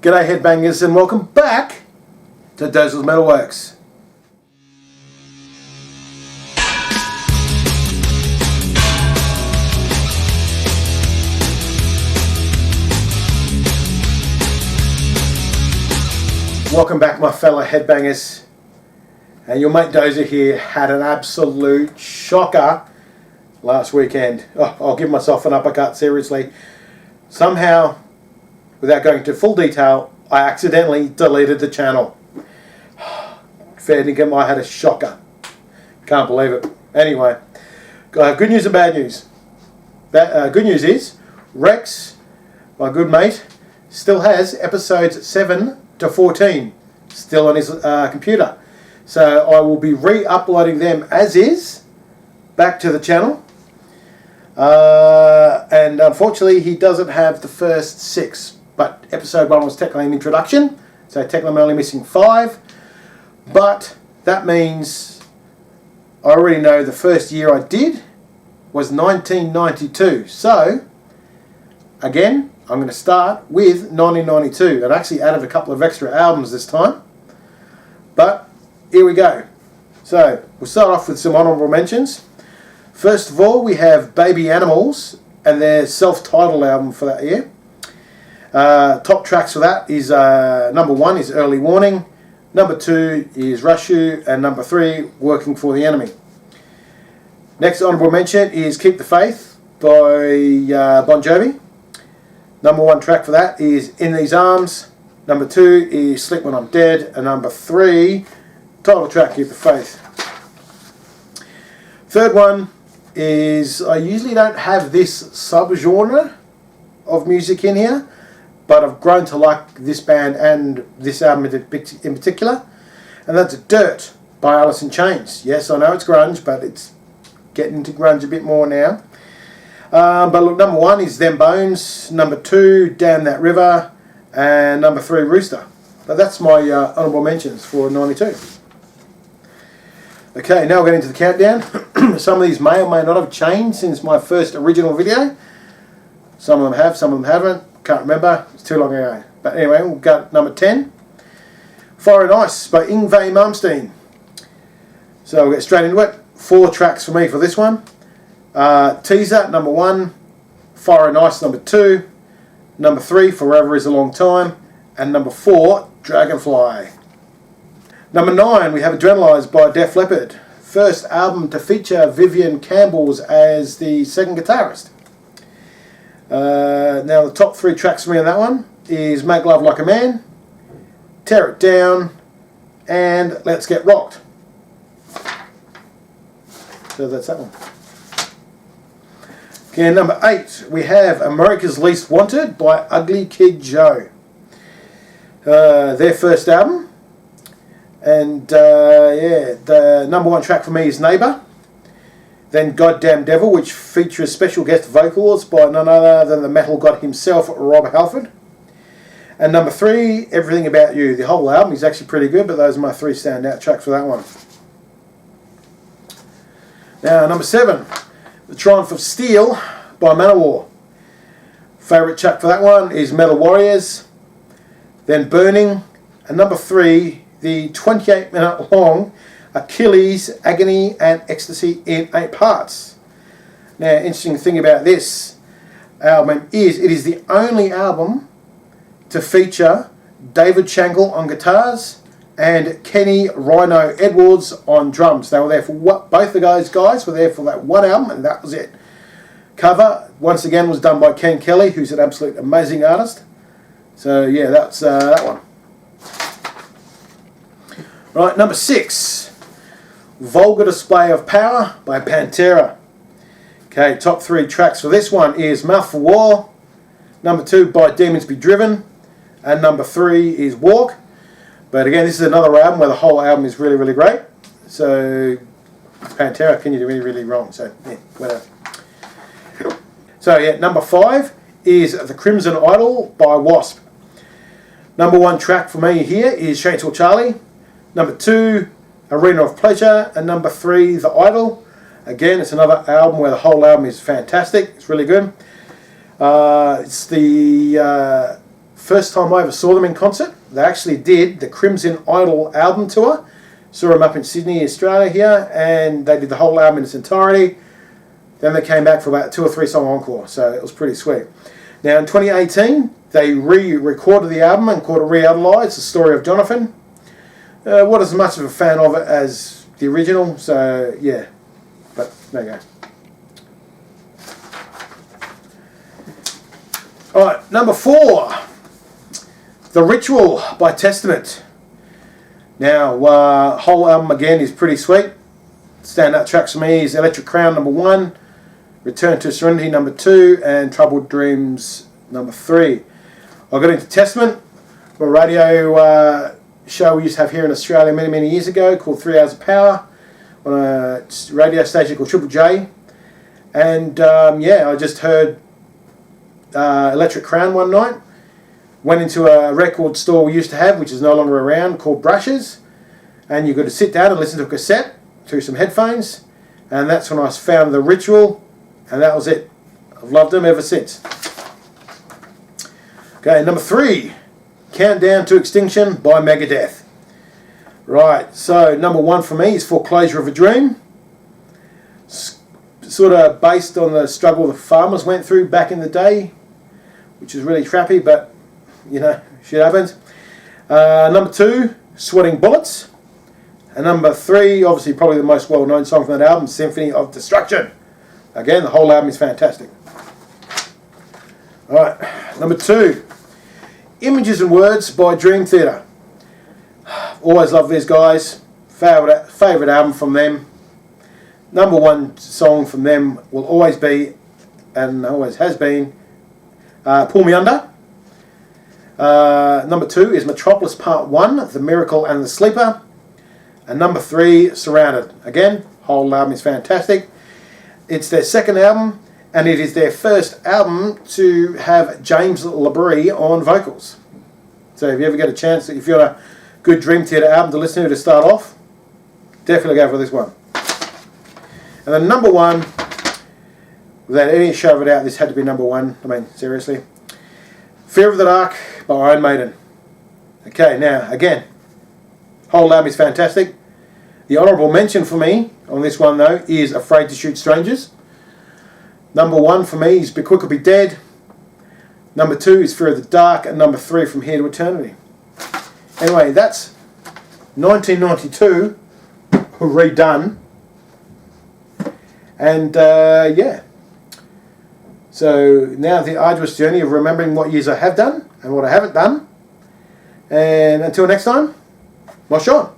G'day Headbangers and welcome back to Dozel's Metalworks. Welcome back my fellow Headbangers, and your mate Dozer here had an absolute shocker last weekend. I'll give myself an uppercut, seriously. Somehow, without going into full detail, I accidentally deleted the channel. Fair dinkum, I had a shocker. Can't believe it. Anyway, good news and bad news. Good news is, Rex, my good mate, still has episodes 7 to 14 still on his computer. So I will be re-uploading them as is back to the channel. And unfortunately he doesn't have the first 6, but episode 1 was technically an introduction, so technically I'm only missing 5, but that means I already know the first year I did was 1992, so again I'm going to start with 1992, and actually added a couple of extra albums this time, but here we go. So we'll start off with some honourable mentions. First of all, we have Baby Animals and their self-titled album for that year. Top tracks for that is number 1 is Early Warning, number 2 is Rush You, and number 3 Working for the Enemy. Next honourable mention is Keep the Faith by Bon Jovi. Number 1 track for that is In These Arms. Number 2 is Sleep When I'm Dead, and number 3 title track Keep the Faith. Third one is, I usually don't have this sub-genre of music in here, but I've grown to like this band and this album in particular, and that's Dirt by Alice in Chains. Yes, I know it's grunge, but it's getting into grunge a bit more now. But look, number 1 is Them Bones, number 2 Damn That River, and number 3 Rooster. But that's my honourable mentions for 92. Okay, now we're getting to the countdown. Some of these may or may not have changed since my first original video. Some of them have, some of them haven't. Can't remember, it's too long ago. But anyway, we'll go number 10. Fire and Ice by Yngwie Malmsteen. So we'll get straight into it. 4 tracks for me for this one. Teaser, number 1. Fire and Ice, number 2. Number 3, Forever Is a Long Time. And number 4, Dragonfly. Number 9, we have Adrenalize by Def Leppard. First album to feature Vivian Campbell as the second guitarist. Now the top 3 tracks for me on that one is Make Love Like a Man, Tear It Down, and Let's Get Rocked. So that's that one. Okay, number 8, we have America's Least Wanted by Ugly Kid Joe. Their first album. And yeah, the number 1 track for me is Neighbour. Then Goddamn Devil, which features special guest vocals by none other than the metal god himself, Rob Halford. And number 3, Everything About You. The whole album is actually pretty good, but those are my 3 standout tracks for that one. Now, number 7, The Triumph of Steel by Manowar. Favourite track for that one is Metal Warriors. Then Burning. And number 3, the 28-minute long Achilles, Agony and Ecstasy in 8 parts. Now, interesting thing about this album is it is the only album to feature David Shankle on guitars and Kenny Rhino Edwards on drums. They were there for both of those guys were there for that one album, and that was it. Cover, once again, was done by Ken Kelly, who's an absolute amazing artist. So yeah, that's that one. Right, number 6, Vulgar Display of Power by Pantera. Okay, top 3 tracks for this one is Mouth for War, number 2 By Demons Be Driven, and number 3 is Walk. But again, this is another album where the whole album is really, really great. So, Pantera, can you do any really wrong? So, yeah, whatever. So, yeah, number 5 is The Crimson Idol by Wasp. Number 1 track for me here is Chainsaw Charlie. Number 2, Arena of Pleasure, and number 3, The Idol. Again, it's another album where the whole album is fantastic. It's really good. It's the first time I ever saw them in concert. They actually did the Crimson Idol album tour. Saw them up in Sydney, Australia here, and they did the whole album in its entirety. Then they came back for about 2 or 3 song encore, so it was pretty sweet. Now in 2018, they re-recorded the album and called it Re-Idolized, the story of Jonathan. Wasn't as much of a fan of it as the original, so yeah, but there you go. Alright, number 4, The Ritual by Testament. Now, whole album again is pretty sweet. Standout tracks for me is Electric Crown number 1, Return to Serenity number 2, and Troubled Dreams number 3. I got into Testament, a radio show we used to have here in Australia many years ago called 3 Hours of Power on a radio station called Triple J. And yeah, I just heard Electric Crown one night. Went into a record store we used to have, which is no longer around, called Brushes, and you've got to sit down and listen to a cassette through some headphones, and that's when I found The Ritual, and that was it. I've loved them ever since. Okay, number 3, Countdown to Extinction by Megadeth. Right, so number 1 for me is Foreclosure of a Dream. Sort of based on the struggle the farmers went through back in the day, which is really crappy, but you know, shit happens. Number 2, Sweating Bullets. And number 3, obviously probably the most well-known song from that album, Symphony of Destruction. Again, the whole album is fantastic. Alright, number 2, Images and Words by Dream Theater. Always love these guys. Favourite album from them. Number 1 song from them will always be, and always has been, Pull Me Under. Number 2 is Metropolis Part 1, The Miracle and the Sleeper. And number 3, Surrounded. Again, whole album is fantastic. It's their second album, and it is their first album to have James LaBrie on vocals. So if you ever get a chance, if you're a good Dream Theater album to listen to start off, definitely go for this one. And then number 1, without any show of a doubt, this had to be number 1. I mean, seriously. Fear of the Dark by Iron Maiden. Okay, now, again, whole album is fantastic. The honourable mention for me on this one, though, is Afraid to Shoot Strangers. Number 1 for me is Be Quick or Be Dead. Number 2 is Fear of the Dark. And number 3, From Here to Eternity. Anyway, that's 1992 redone. And, yeah. So now the arduous journey of remembering what years I have done and what I haven't done. And until next time, my Sean.